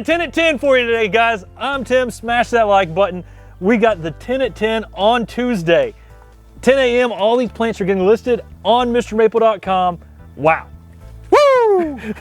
a 10 at 10 for you today, guys. I'm Tim. Smash that like button. We got the 10 at 10 on Tuesday. 10 a.m. All these plants are getting listed on MrMaple.com. Wow. Woo!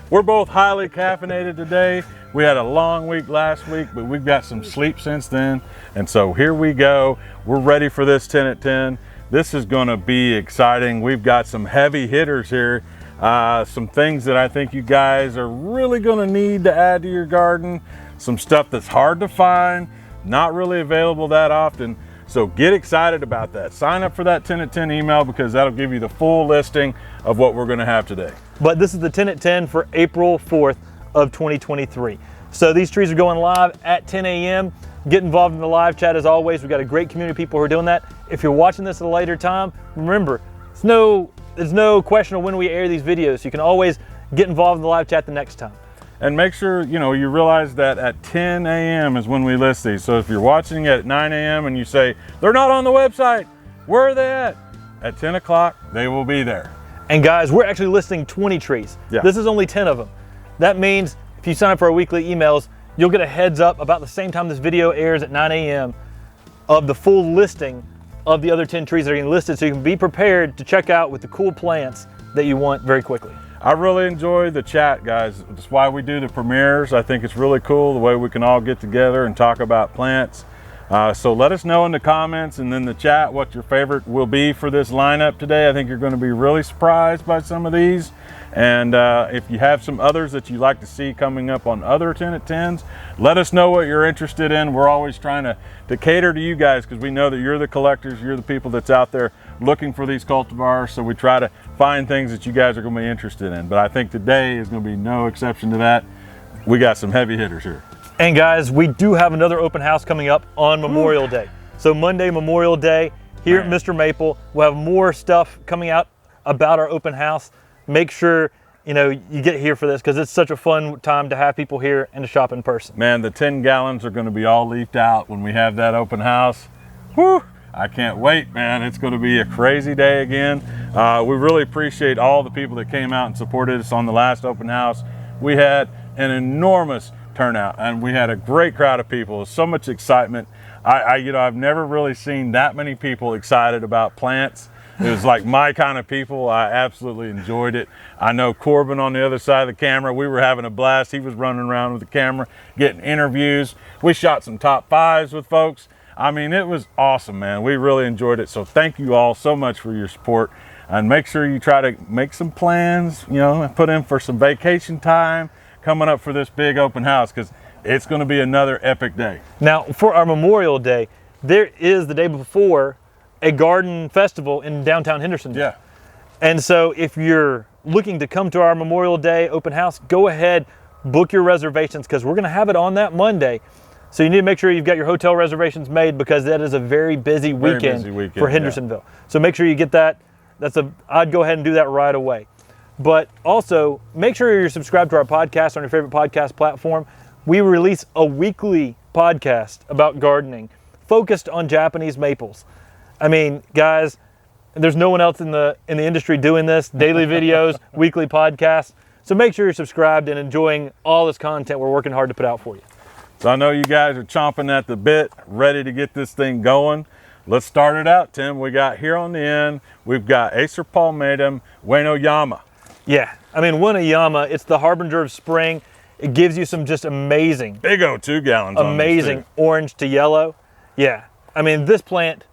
We're both highly caffeinated today. We had a long week last week, but we've got some sleep since then. And so here we go. We're ready for this 10 at 10. This is going to be exciting. We've got some heavy hitters here. Some things that I think you guys are really going to need to add to your garden. Some stuff that's hard to find, not really available that often. So get excited about that. Sign up for that 10 at 10 email because that'll give you the full listing of what we're going to have today. But this is the 10 at 10 for April 4th of 2023. So these trees are going live at 10 a.m. Get involved in the live chat as always. We've got a great community of people who are doing that. If you're watching this at a later time, remember, there's no question of when we air these videos. So you can always get involved in the live chat the next time. And make sure, you realize that at 10 a.m. is when we list these. So if you're watching at 9 a.m. and you say, they're not on the website, where are they at? At 10 o'clock, they will be there. And guys, we're actually listing 20 trees. Yeah. This is only 10 of them. That means if you sign up for our weekly emails, you'll get a heads up about the same time this video airs at 9 a.m. of the full listing of the other 10 trees that are getting listed, so you can be prepared to check out with the cool plants that you want very quickly. I really enjoy the chat, guys. That's why we do the premieres. I think it's really cool the way we can all get together and talk about plants. So let us know in the comments and then the chat what your favorite will be for this lineup today. I think you're going to be really surprised by some of these. And if you have some others that you'd like to see coming up on other 10 at 10s, let us know what you're interested in. We're always trying to cater to you guys because we know that you're the collectors, you're the people that's out there looking for these cultivars. So we try to find things that you guys are going to be interested in. But I think today is going to be no exception to that. We got some heavy hitters here. And guys, we do have another open house coming up on Memorial Day. So Monday, Memorial Day, here at Mr. Maple. We'll have more stuff coming out about our open house. Make sure you get here for this because it's such a fun time to have people here and to shop in person. Man, the 10 gallons are going to be all leafed out when we have that open house. Whew, I can't wait, man. It's going to be a crazy day again. We really appreciate all the people that came out and supported us on the last open house. We had an enormous turnout and we had a great crowd of people. So much excitement. I've never really seen that many people excited about plants. It was like my kind of people. I absolutely enjoyed it. I know Corbin on the other side of the camera, we were having a blast. He was running around with the camera, getting interviews. We shot some top fives with folks. I mean, it was awesome, man. We really enjoyed it. So thank you all so much for your support. And make sure you try to make some plans, put in for some vacation time coming up for this big open house because it's going to be another epic day. Now, for our Memorial Day, there is the day before a garden festival in downtown Hendersonville. Yeah. And so if you're looking to come to our Memorial Day open house, go ahead, book your reservations because we're going to have it on that Monday. So you need to make sure you've got your hotel reservations made because that is a very busy weekend for Hendersonville. Yeah. So make sure you get that. I'd go ahead and do that right away. But also make sure you're subscribed to our podcast on your favorite podcast platform. We release a weekly podcast about gardening focused on Japanese maples. I mean, guys, there's no one else in the industry doing this. Daily videos, weekly podcasts. So make sure you're subscribed and enjoying all this content we're working hard to put out for you. So I know you guys are chomping at the bit, ready to get this thing going. Let's start it out, Tim. We got here on the end, we've got Acer palmatum, Ueno Yama. Yeah, I mean, Ueno Yama, it's the harbinger of spring. It gives you some just amazing. Big old 2 gallons. Amazing orange to yellow. Yeah, I mean, this plant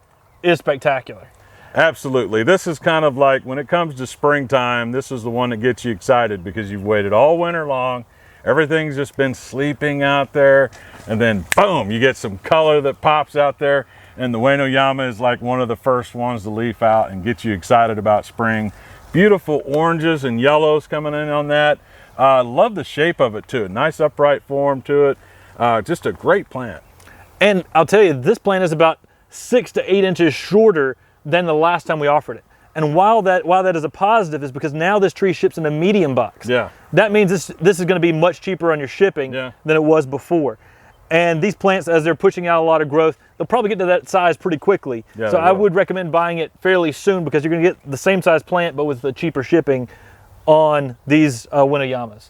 is spectacular. Absolutely. This is kind of like when it comes to springtime, this is the one that gets you excited because you've waited all winter long. Everything's just been sleeping out there and then boom, you get some color that pops out there. And the Ueno Yama is like one of the first ones to leaf out and get you excited about spring. Beautiful oranges and yellows coming in on that. Love the shape of it too. Nice upright form to it. Just a great plant. And I'll tell you, this plant is about 6 to 8 inches shorter than the last time we offered it. And while that is a positive is because now this tree ships in a medium box. Yeah. That means this is going to be much cheaper on your shipping than it was before. And these plants, as they're pushing out a lot of growth, they'll probably get to that size pretty quickly. Yeah, so I would recommend buying it fairly soon because you're going to get the same size plant but with the cheaper shipping on these Ueno Yamas.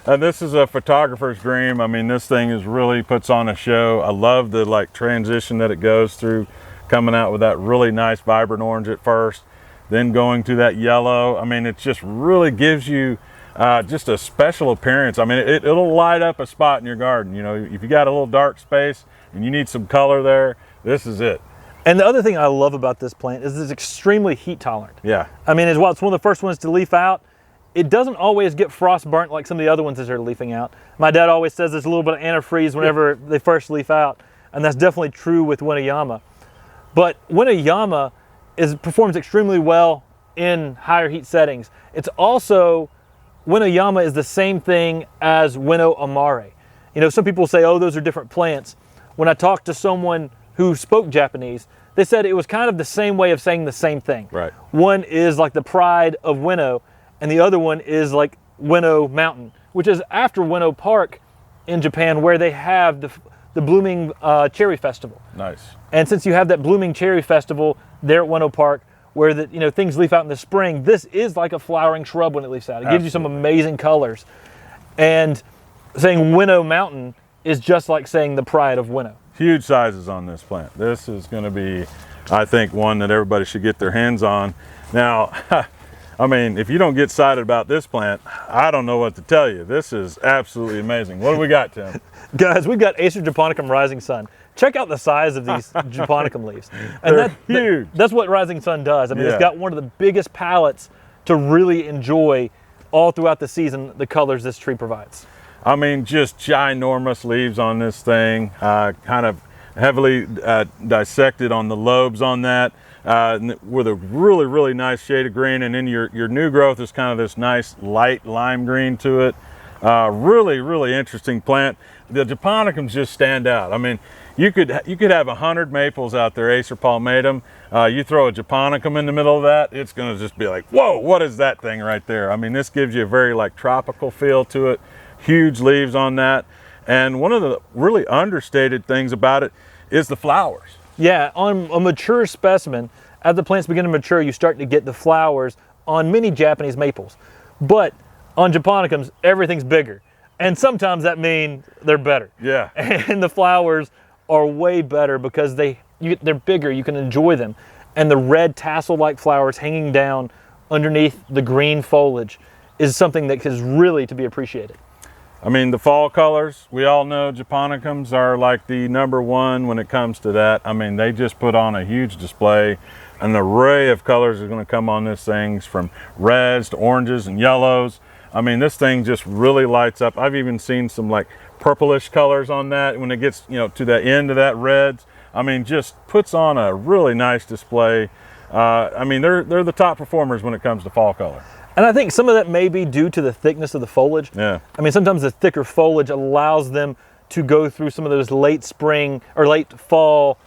And this is a photographer's dream. I mean, this thing is really puts on a show. I love the like transition that it goes through, coming out with that really nice vibrant orange at first, then going to that yellow. I mean, it just really gives you just a special appearance. I mean, it'll light up a spot in your garden. You know, if you got a little dark space and you need some color there, this is it. And the other thing I love about this plant is it's extremely heat tolerant. Yeah. I mean, as well, it's one of the first ones to leaf out. It doesn't always get frost burnt like some of the other ones as they're leafing out. My dad always says there's a little bit of antifreeze whenever they first leaf out, and that's definitely true with Ueno Yama. But Ueno Yama performs extremely well in higher heat settings. It's also, Ueno Yama is the same thing as Ueno Amare. You know, some people say, oh, those are different plants. When I talked to someone who spoke Japanese, they said it was kind of the same way of saying the same thing. Right. One is like the pride of Ueno, and the other one is like Ueno Mountain, which is after Ueno Park in Japan, where they have the blooming cherry festival. Nice. And since you have that blooming cherry festival there at Ueno Park, where things leaf out in the spring, this is like a flowering shrub when it leaves out. It gives you some amazing colors. And saying Ueno Mountain is just like saying the pride of Ueno. Huge sizes on this plant. This is going to be, I think, one that everybody should get their hands on. Now, I mean, if you don't get excited about this plant, I don't know what to tell you. This is absolutely amazing. What do we got, Tim? Guys, we've got Acer japonicum Rising Sun. Check out the size of these japonicum leaves. And They're huge. That's what Rising Sun does. I mean, Yeah. It's got one of the biggest palettes to really enjoy all throughout the season, the colors this tree provides. I mean, just ginormous leaves on this thing, kind of heavily dissected on the lobes on that, with a really, really nice shade of green. And then your new growth is kind of this nice light lime green to it. Really, really interesting plant. The japonicums just stand out. I mean, you could have 100 maples out there, Acer palmatum. You throw a japonicum in the middle of that, it's going to just be like, whoa, what is that thing right there? I mean, this gives you a very like tropical feel to it. Huge leaves on that. And one of the really understated things about it is the flowers. Yeah, on a mature specimen, as the plants begin to mature, you start to get the flowers on many Japanese maples. But on japonicums, everything's bigger. And sometimes that means they're better. Yeah. And the flowers are way better because they're bigger, you can enjoy them. And the red tassel-like flowers hanging down underneath the green foliage is something that is really to be appreciated. I mean, the fall colors, we all know japonicums are like the #1 when it comes to that. I mean, they just put on a huge display. An array of colors are going to come on this thing, from reds to oranges and yellows. I mean, this thing just really lights up. I've even seen some like purplish colors on that when it gets, to the end of that reds. I mean, just puts on a really nice display. I mean, they're the top performers when it comes to fall color. And I think some of that may be due to the thickness of the foliage. Yeah. I mean, sometimes the thicker foliage allows them to go through some of those late spring or late fall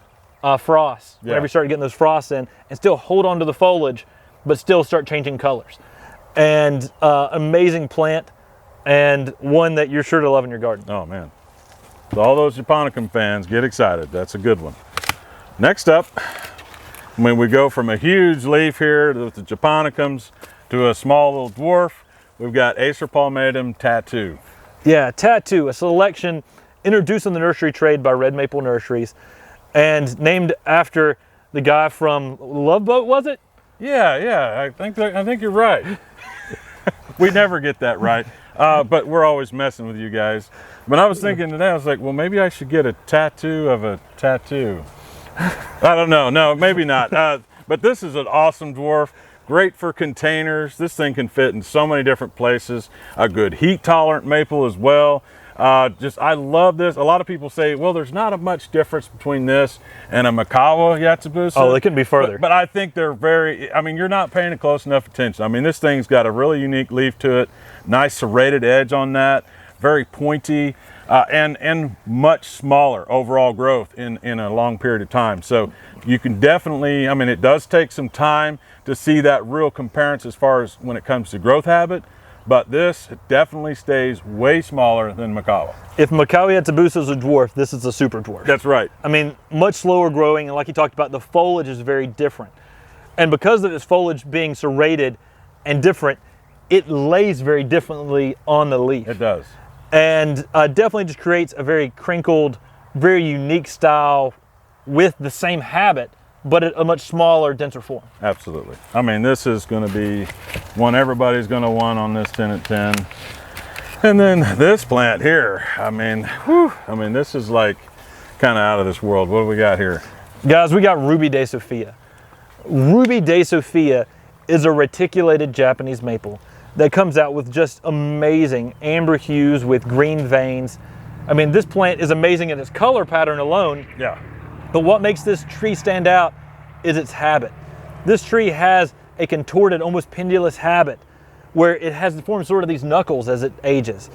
frosts. Yeah. Whenever you start getting those frosts in, and still hold on to the foliage, but still start changing colors. And amazing plant, and one that you're sure to love in your garden. Oh man. So all those japonicum fans, get excited. That's a good one. Next up, when we go from a huge leaf here with the japonicums to a small little dwarf, we've got Acer palmatum Tattoo. Yeah, Tattoo, a selection introduced in the nursery trade by Red Maple Nurseries and named after the guy from Love Boat, was it? Yeah, I think you're right. We never get that right, but we're always messing with you guys. But I was thinking today, I was like, well, maybe I should get a tattoo of a tattoo. I don't know, no, maybe not. But this is an awesome dwarf. Great for containers. This thing can fit in so many different places. A good heat tolerant maple as well. I love this. A lot of people say, well, there's not a much difference between this and a Makawa Yatsubusa. Oh, they couldn't be further. But I think they're you're not paying it close enough attention. I mean, this thing's got a really unique leaf to it. Nice serrated edge on that. Very pointy and much smaller overall growth in a long period of time. So you can definitely, I mean, it does take some time to see that real comparison as far as when it comes to growth habit, but this definitely stays way smaller than Makawa. If Makawa Yatsubusa is a dwarf, this is a super dwarf. That's right. I mean, much slower growing, and like you talked about, the foliage is very different. And because of its foliage being serrated and different, it lays very differently on the leaf. It does. And definitely just creates a very crinkled, very unique style with the same habit, but at a much smaller, denser form. Absolutely. I mean, this is going to be one everybody's going to want on this 10 at 10. And then this plant here, I mean, whew, I mean, this is like kind of out of this world. What do we got here? Guys, we got Ruby de Sofia. Ruby de Sofia is a reticulated Japanese maple that comes out with just amazing amber hues with green veins. I mean, this plant is amazing in its color pattern alone. Yeah. But what makes this tree stand out is its habit. This tree has a contorted, almost pendulous habit where it has formed sort of these knuckles as it ages.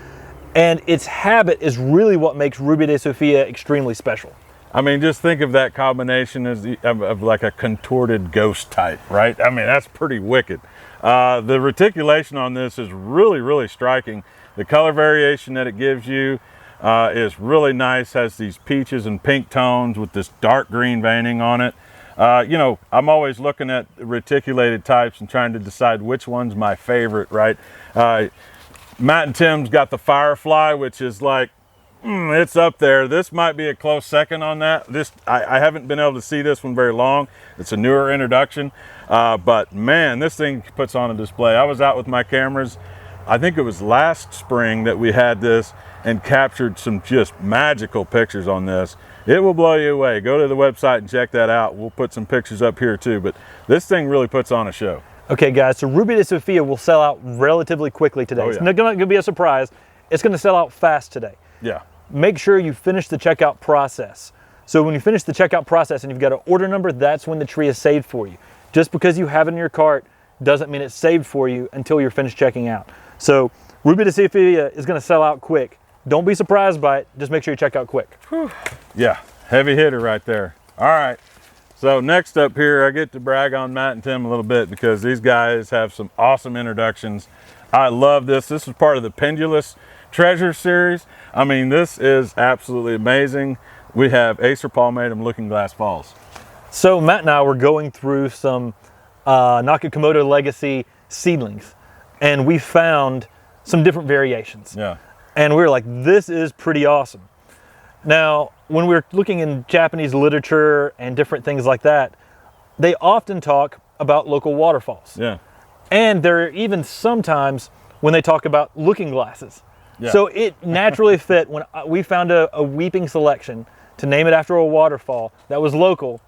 And its habit is really what makes Ruby de Sofia extremely special. I mean, just think of that combination of like a contorted ghost type, right? I mean, that's pretty wicked. The reticulation on this is really, really striking. The color variation that it gives you is really nice, has these peaches and pink tones with this dark green veining on it. You know, I'm always looking at reticulated types and trying to decide which one's my favorite, right? Matt and Tim's got the Firefly, which is like, it's up there. This might be a close second on that. I haven't been able to see this one very long. It's a newer introduction, but man, this thing puts on a display. I was out with my cameras, I think it was last spring that we had this and captured some just magical pictures on this. It will blow you away. Go to the website and check that out. We'll put some pictures up here too, but this thing really puts on a show. Okay guys, so Ruby de Sofia will sell out relatively quickly today. Oh, yeah. It's not going to be a surprise. It's going to sell out fast today. Yeah. Make sure you finish the checkout process. So when you finish the checkout process and you've got an order number, that's when the tree is saved for you. Just because you have it in your cart doesn't mean it's saved for you until you're finished checking out. So Ruby de Sofia is going to sell out quick. Don't be surprised by it. Just make sure you check out quick. Whew. Yeah, heavy hitter right there. All right. So next up here, I get to brag on Matt and Tim a little bit because these guys have some awesome introductions. I love this. This is part of the Pendulous Treasure series. I mean, this is absolutely amazing. We have Acer palmatum Looking Glass Falls. So Matt and I were going through some Nakakomoto Legacy seedlings, and we found some different variations. Yeah. And we were like, this is pretty awesome. Now, when we're looking in Japanese literature and different things like that, they often talk about local waterfalls. Yeah. And there are even sometimes when they talk about looking glasses. Yeah. So it naturally fit when we found a weeping selection to name it after a waterfall that was local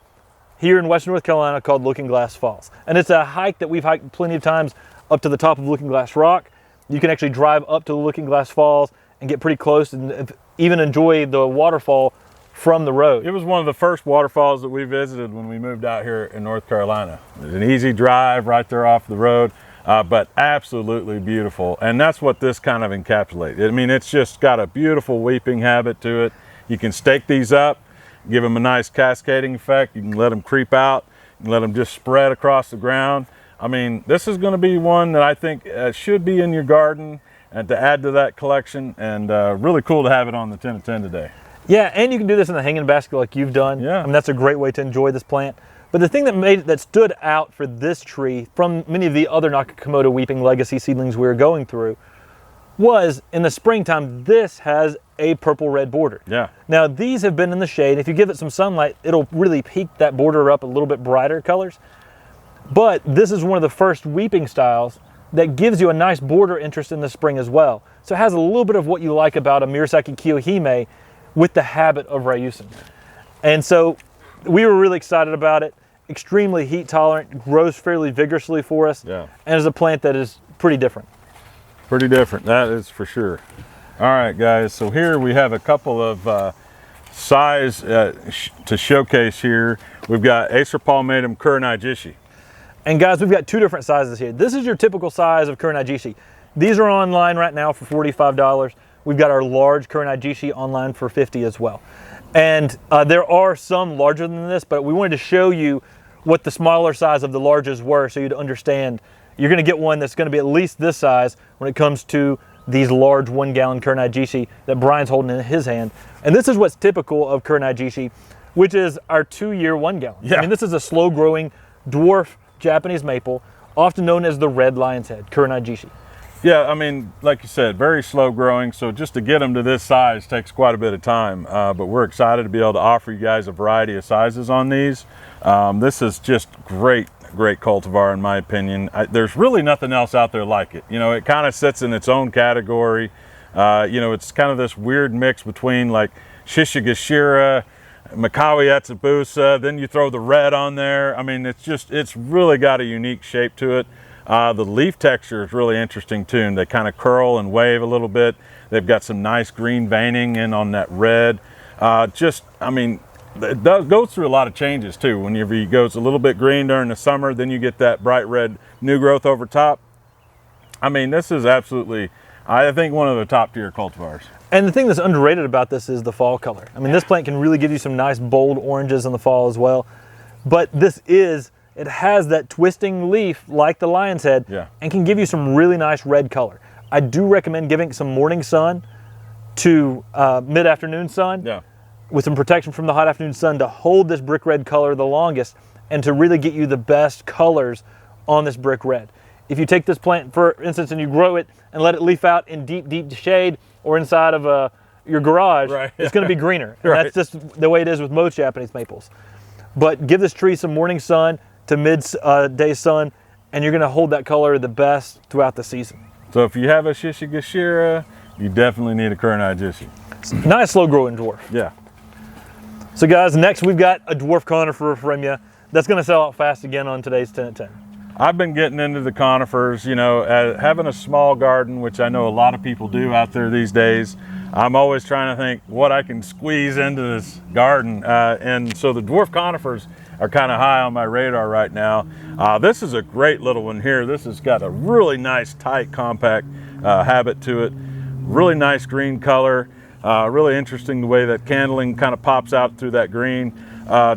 here in Western North Carolina called Looking Glass Falls. And it's a hike that we've hiked plenty of times up to the top of Looking Glass Rock. You can actually drive up to the Looking Glass Falls and get pretty close and even enjoy the waterfall from the road. It was one of the first waterfalls that we visited when we moved out here in North Carolina. It's an easy drive right there off the road, but absolutely beautiful. And that's what this kind of encapsulates. I mean, it's just got a beautiful weeping habit to it. You can stake these up, give them a nice cascading effect. You can let them creep out, you can let them just spread across the ground. I mean, this is going to be one that I think should be in your garden and to add to that collection, and really cool to have it on the 10 of 10 today. Yeah, and you can do this in a hanging basket like you've done. Yeah. I mean, that's a great way to enjoy this plant. But the thing that stood out for this tree from many of the other Nakakomoto Weeping Legacy seedlings we were going through was in the springtime, this has a purple-red border. Yeah. Now, these have been in the shade. If you give it some sunlight, it'll really peak that border up a little bit brighter colors. But this is one of the first weeping styles that gives you a nice border interest in the spring as well. So it has a little bit of what you like about a Murasaki Kiyohime with the habit of Ryusen. And so we were really excited about it. Extremely heat tolerant, grows fairly vigorously for us, Yeah. and is a plant that is pretty different. Pretty different, that is for sure. All right, guys, so here we have a couple of size to showcase here. We've got Acer palmatum Kurenai jishi. And guys, we've got two different sizes here. This is your typical size of Kurenai jishi. These are online right now for $45. We've got our large Kurenai jishi online for $50 as well. And there are some larger than this, but we wanted to show you what the smaller size of the larges were so you'd understand. You're gonna get one that's gonna be at least this size when it comes to these large 1 gallon Kurenai jishi that Brian's holding in his hand. And this is what's typical of Kurenai jishi, which is our 2-year 1 gallon. Yeah. I mean, this is a slow growing dwarf Japanese maple, often known as the red lion's head, Kurenai jishi. Yeah, I mean, like you said, very slow growing. So just to get them to this size takes quite a bit of time. But we're excited to be able to offer you guys a variety of sizes on these. This is just great cultivar in my opinion. There's really nothing else out there like it. You know, it kind of sits in its own category. You know, it's kind of this weird mix between like Shishigashira, Makawi Atsubusa, then you throw the red on there. I mean, it's really got a unique shape to it. The leaf texture is really interesting too. They kind of curl and wave a little bit. They've got some nice green veining in on that red. I mean, it goes through a lot of changes too. Whenever it goes a little bit green during the summer, then you get that bright red new growth over top. I mean, this is absolutely, I think, one of the top tier cultivars. And the thing that's underrated about this is the fall color. I mean, this plant can really give you some nice bold oranges in the fall as well. But it has that twisting leaf like the lion's head, and can give you some really nice red color. I do recommend giving some morning sun to mid-afternoon sun with some protection from the hot afternoon sun to hold this brick red color the longest and to really get you the best colors on this brick red. If you take this plant, for instance, and you grow it and let it leaf out in deep shade or inside of your garage, it's going to be greener. That's just the way it is with most Japanese maples. But give this tree some morning sun to mid-day sun, and you're going to hold that color the best throughout the season. So if you have a Shishigashira, you definitely need a Kurenai jishi. Nice slow-growing dwarf. Yeah. So guys, next we've got a dwarf conifer from you. That's going to sell out fast again on today's 10 at 10. I've been getting into the conifers, you know, having a small garden, which I know a lot of people do out there these days. I'm always trying to think what I can squeeze into this garden. And so the dwarf conifers are kind of high on my radar right now. This is a great little one here. This has got a really nice, tight, compact habit to it. Really nice green color. Really interesting the way that candling kind of pops out through that green.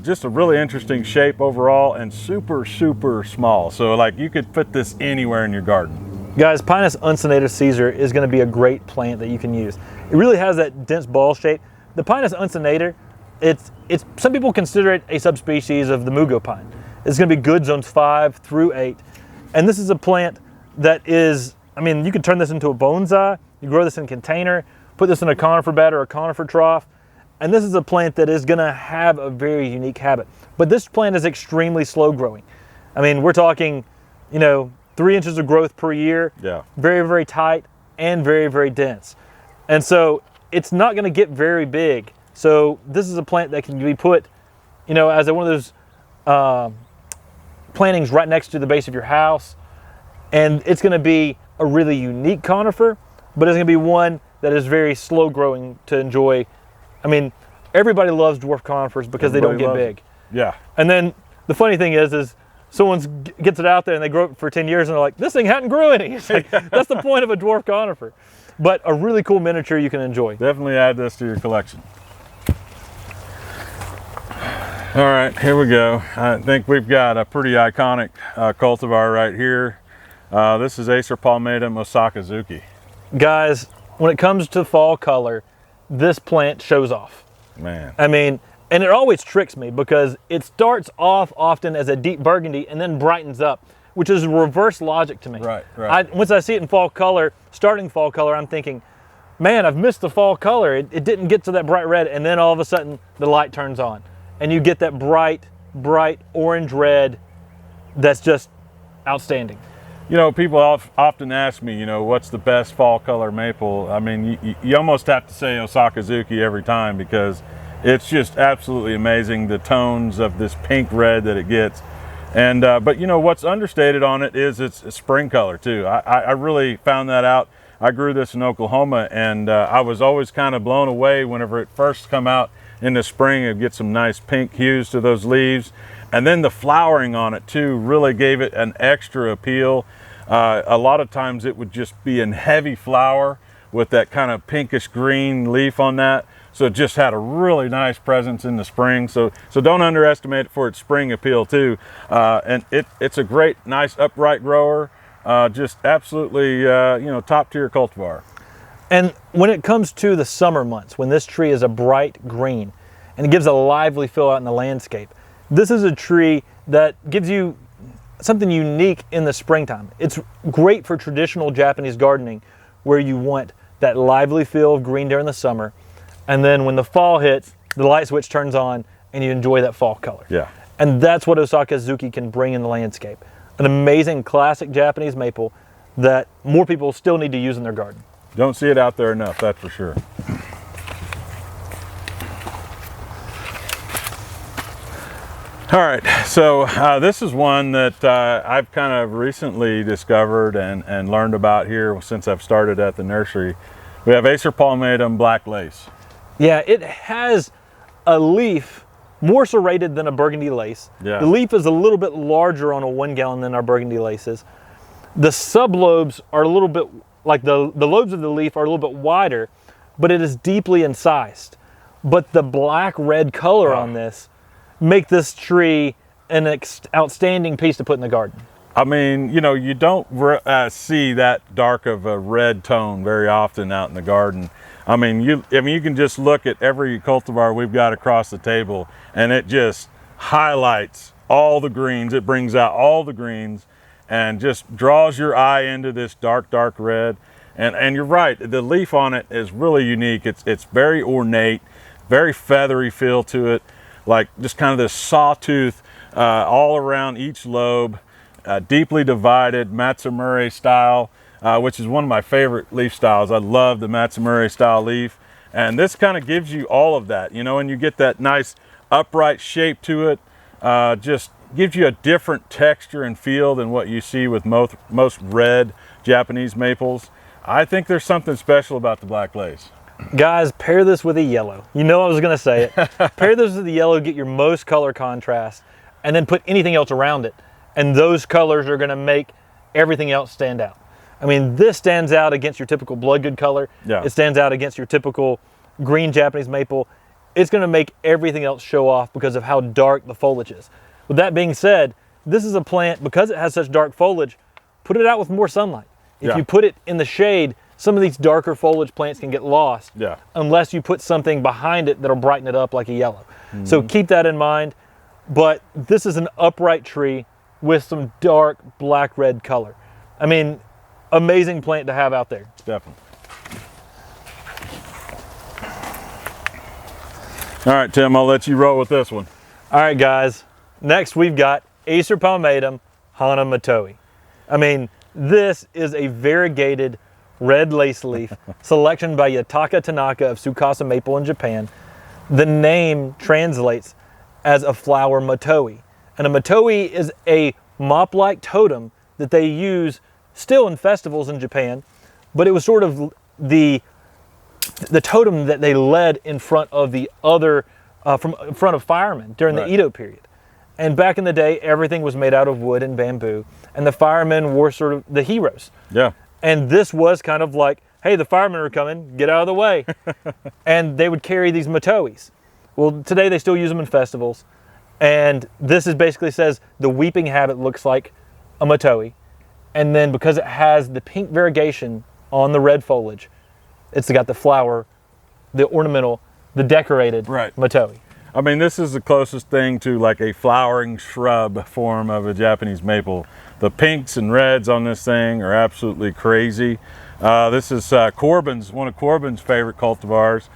Just a really interesting shape overall, and super small. So like you could fit this anywhere in your garden. Guys, Pinus uncinata Caesar is going to be a great plant that you can use. It really has that dense ball shape. The Pinus uncinata, it's some people consider it a subspecies of the mugo pine. It's going to be good zones 5 through 8. And this is a plant that is, I mean, you could turn this into a bonsai. You grow this in a container, put this in a conifer bed or a conifer trough. And this is a plant that is going to have a very unique habit. But this plant is extremely slow growing. I mean, we're talking, you know, 3 inches of growth per year. Yeah. Very tight and very dense. And so it's not going to get very big. So this is a plant that can be put, you know, as one of those plantings right next to the base of your house. And it's going to be a really unique conifer, but it's going to be one that is very slow growing to enjoy. I mean, everybody loves dwarf conifers because they don't get big. Yeah. And then the funny thing is someone gets it out there and they grow it for 10 years and they're like, this thing hadn't grew any. It's like, that's the point of a dwarf conifer. But a really cool miniature you can enjoy. Definitely add this to your collection. All right, here we go. I think we've got a pretty iconic cultivar right here. This is Acer palmatum Osakazuki. Guys, when it comes to fall color, this plant shows off. Man. I mean, and it always tricks me because it starts off often as a deep burgundy and then brightens up, which is reverse logic to me. Right. Once I see it in fall color, starting fall color, I'm thinking, man, I've missed the fall color. It didn't get to that bright red, and then all of a sudden the light turns on and you get that bright orange red that's just outstanding. You know, people often ask me, you know, what's the best fall color maple? I mean, you almost have to say Osakazuki every time because it's just absolutely amazing, the tones of this pink red that it gets. And but you know, what's understated on it is it's a spring color too. I really found that out. I grew this in Oklahoma, and I was always kind of blown away whenever it first come out in the spring. It'd get some nice pink hues to those leaves. And then the flowering on it too really gave it an extra appeal. A lot of times it would just be in heavy flower with that kind of pinkish green leaf on that. So it just had a really nice presence in the spring. So don't underestimate it for its spring appeal too. And it's a great, nice upright grower. Just absolutely, you know, top tier cultivar. And when it comes to the summer months, when this tree is a bright green and it gives a lively feel out in the landscape, this is a tree that gives you something unique in the springtime. It's great for traditional Japanese gardening where you want that lively feel of green during the summer, and then when the fall hits, the light switch turns on and you enjoy that fall color. Yeah. And that's what Osaka Azuki can bring in the landscape. An amazing classic Japanese maple that more people still need to use in their garden. Don't see it out there enough, that's for sure. All right, so this is one that I've kind of recently discovered and learned about here since I've started at the nursery. We have Acer palmatum black lace. Yeah, it has a leaf more serrated than a burgundy lace. Yeah. The leaf is a little bit larger on a 1 gallon than our burgundy laces. The sublobes are a little bit, like the lobes of the leaf are a little bit wider, but it is deeply incised. But the black-red color on this make this tree an outstanding piece to put in the garden. I mean, you know, you don't see that dark of a red tone very often out in the garden. I mean, you can just look at every cultivar we've got across the table, and it just highlights all the greens. It brings out all the greens, and just draws your eye into this dark red. And you're right, the leaf on it is really unique. It's very ornate, very feathery feel to it, like just kind of this sawtooth all around each lobe, deeply divided Matsumura style, which is one of my favorite leaf styles. I love the Matsumura style leaf, and this kind of gives you all of that, you know, and you get that nice upright shape to it. Just gives you a different texture and feel than what you see with most red Japanese maples. I think there's something special about the black lace. Guys, pair this with a yellow. You know I was gonna say it. Pair this with the yellow, get your most color contrast, and then put anything else around it. And those colors are gonna make everything else stand out. I mean, this stands out against your typical bloodgood color. Yeah. It stands out against your typical green Japanese maple. It's gonna make everything else show off because of how dark the foliage is. With that being said, this is a plant, because it has such dark foliage, put it out with more sunlight. If you put it in the shade, some of these darker foliage plants can get lost unless you put something behind it that'll brighten it up like a yellow. So keep that in mind. But this is an upright tree with some dark black-red color. I mean, amazing plant to have out there. Definitely. All right, Tim, I'll let you roll with this one. All right, guys. Next, we've got Acer palmatum Hana matoi. I mean, this is a variegated red lace leaf selection by Yataka Tanaka of Tsukasa Maple in Japan. The name translates as a flower matoi. And a matoi is a mop-like totem that they use still in festivals in Japan, but it was sort of the totem that they led in front of the other, in front of firemen during the Edo period. And back in the day, everything was made out of wood and bamboo, and the firemen were sort of the heroes. Yeah. And this was kind of like, hey, the firemen are coming, get out of the way. And they would carry these matois. Well, today they still use them in festivals. And this is basically says the weeping habit looks like a matoi. And then because it has the pink variegation on the red foliage, it's got the flower, the ornamental, the decorated matoi. I mean, this is the closest thing to like a flowering shrub form of a Japanese maple. The pinks and reds on this thing are absolutely crazy. This is Corbin's, one of Corbin's favorite cultivars.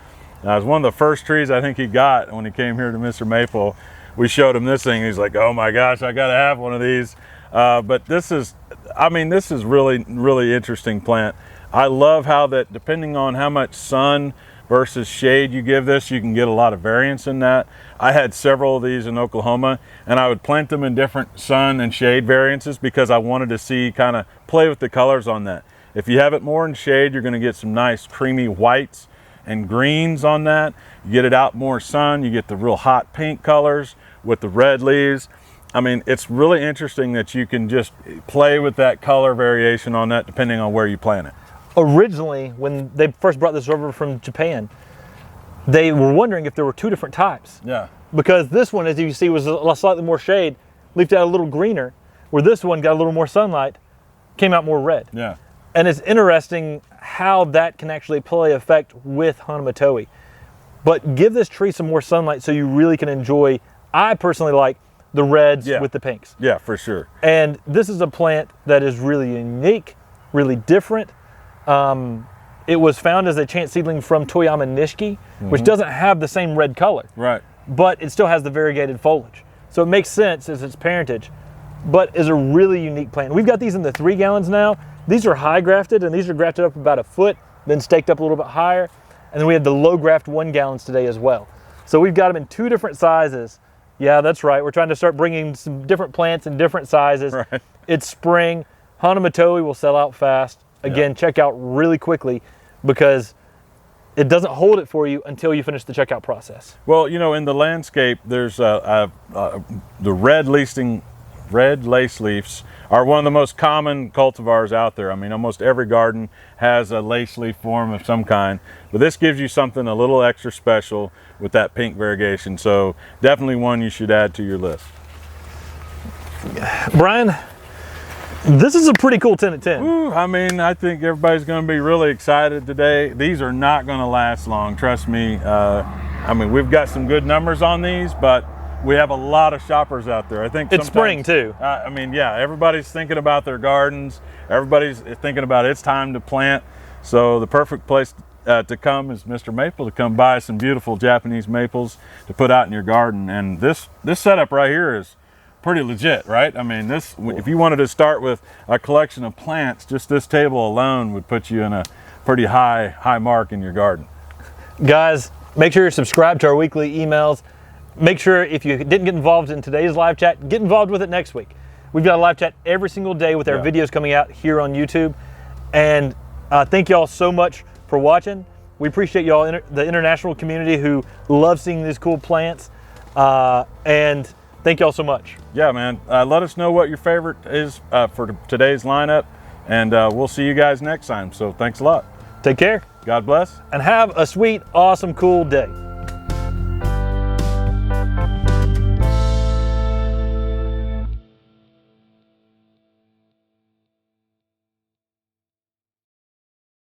It was one of the first trees I think he got when he came here to MrMaple. We showed him this thing. He's like, oh my gosh, I gotta have one of these. But this is, I mean, this is really interesting plant. I love how that, depending on how much sun versus shade you give this, you can get a lot of variance in that. I had several of these in Oklahoma, and I would plant them in different sun and shade variances because I wanted to see, kind of play with the colors on that. If you have it more in shade, you're going to get some nice creamy whites and greens on that. You get it out more sun, you get the real hot pink colors with the red leaves. I mean, it's really interesting that you can just play with that color variation on that depending on where you plant it. Originally, when they first brought this over from Japan, they were wondering if there were two different types. Yeah. Because this one, as you see, was a slightly more shade, leafed out a little greener, where this one got a little more sunlight, came out more red. Yeah. And it's interesting how that can actually play effect with Hana matoi. But give this tree some more sunlight so you really can enjoy, I personally like the reds Yeah. with the pinks. Yeah, for sure. And this is a plant that is really unique, really different. It was found as a chance seedling from Toyama Nishiki, which doesn't have the same red color, Right. but it still has the variegated foliage. So it makes sense as its parentage, but is a really unique plant. We've got these in the 3 gallons now. These are high grafted, and these are grafted up about a foot, then staked up a little bit higher. And then we had the low graft 1 gallons today as well. So we've got them in 2 different sizes. Yeah, that's right. We're trying to start bringing some different plants in different sizes. Right. It's spring. Hana matoi will sell out fast. Again, check out really quickly because it doesn't hold it for you until you finish the checkout process. Well, you know, in the landscape, there's the red lace leaves are one of the most common cultivars out there. I mean, almost every garden has a lace leaf form of some kind, but this gives you something a little extra special with that pink variegation. So definitely one you should add to your list. Brian, this is a pretty cool 10 at 10. Ooh, I mean, I think everybody's going to be really excited today. These are not going to last long, trust me. I mean, we've got some good numbers on these, but we have a lot of shoppers out there. I think It's spring too. I mean, yeah, everybody's thinking about their gardens. Everybody's thinking about it's time to plant. So the perfect place to come is MrMaple, to come buy some beautiful Japanese maples to put out in your garden. And this setup right here is pretty legit, right? I mean, this, if you wanted to start with a collection of plants, just this table alone would put you in a pretty high mark in your garden. Guys, make sure you're subscribed to our weekly emails. Make sure if you didn't get involved in today's live chat, get involved with it next week. We've got a live chat every single day with our videos coming out here on YouTube. And thank y'all so much for watching. We appreciate y'all, the international community who love seeing these cool plants. And thank y'all so much. Yeah, man. Let us know what your favorite is for today's lineup. And we'll see you guys next time. So thanks a lot. Take care. God bless. And have a sweet, awesome, cool day.